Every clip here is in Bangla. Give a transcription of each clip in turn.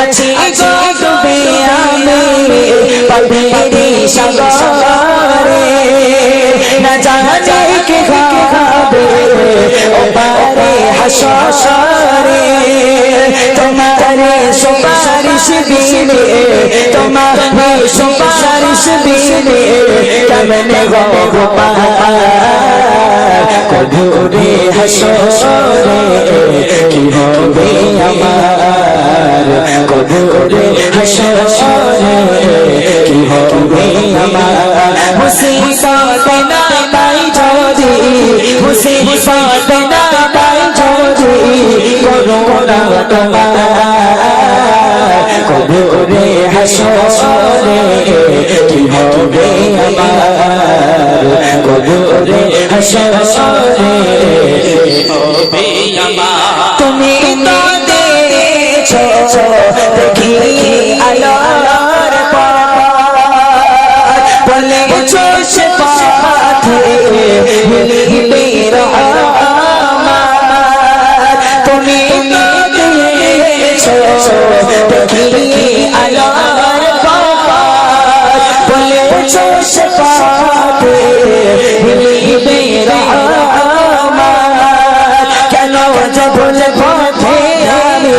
আছি ডুবে আমি পাপেরি সাগরে না জানে কে খাবে ও পারে হাসরে তোমারে সুপারিশ দিলে তোমারে সুপারিশ দিলে কেমনে গো কবরে হাসরে কি হবে আমার কবরে হাসরে কি হবে আমার মুসিবত না পাই যদি মুসিবত না পাই যদি করুণা তোমার কবরে হাসরে কি হবে আমার কবরে হাসরে কি হবে আমার তুমি তো দেখছো দেখি আলোর পথ বলেছো সে পথে মিলবে রহমত তুমি তো দেখছো দেখি আলোর পথ বলেছো সে পথে মিলবে রহমত কেন জবল পথে আমি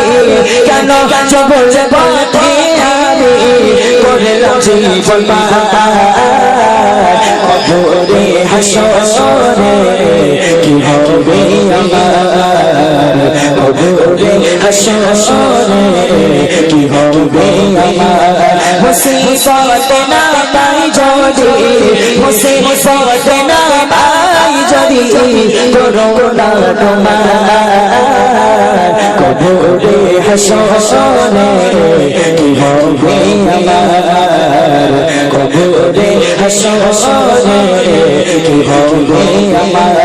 কেন জবল পথে আমি করলাম জীবন কবরে হাসরে কি হবে আমার কবরে হাসরে কি হবে আমার মুসিবত না পাই যদি মুসিবত না পাই যদি করুণা তোমার কবরে হাসরে কি হবে আমার কবরে হাসরে কি হবে আমার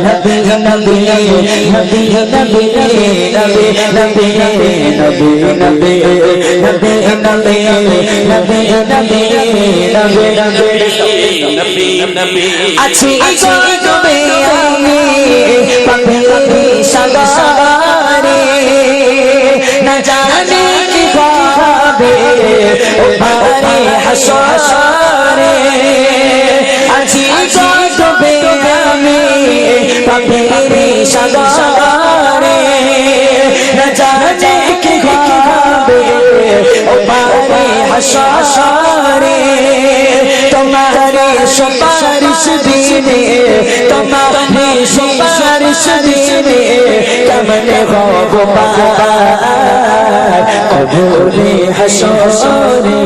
নবী নবী নবী নবী নবী নবী নবী নবী নবী নবী নবী নবী আছি ডুবে আমি পাপেরি সাগরে না জানি কি হবে ও পারে হাসরে আছি ডুবে আমি পাপেরি সাগরে না জানি কি হবে ও পারে হাসরে তোমারে সুপারিশ দিনে তোমারে সুপারিশ দিনে কেমনে গো কবরে হাসরে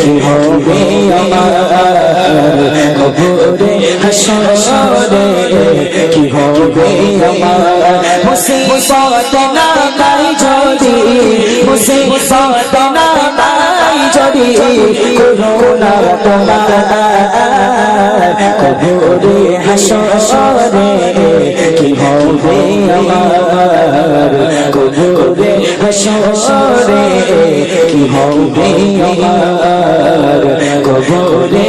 কি হবে আমার কবরে হাসরে কি হবে আমার মুসিবত না পাই যদি মুসিবত না পাই যদি করুণা তোমার কবরে হাসরে কি হবে আমার কবরে হাসরে কি হবে আমার কবরে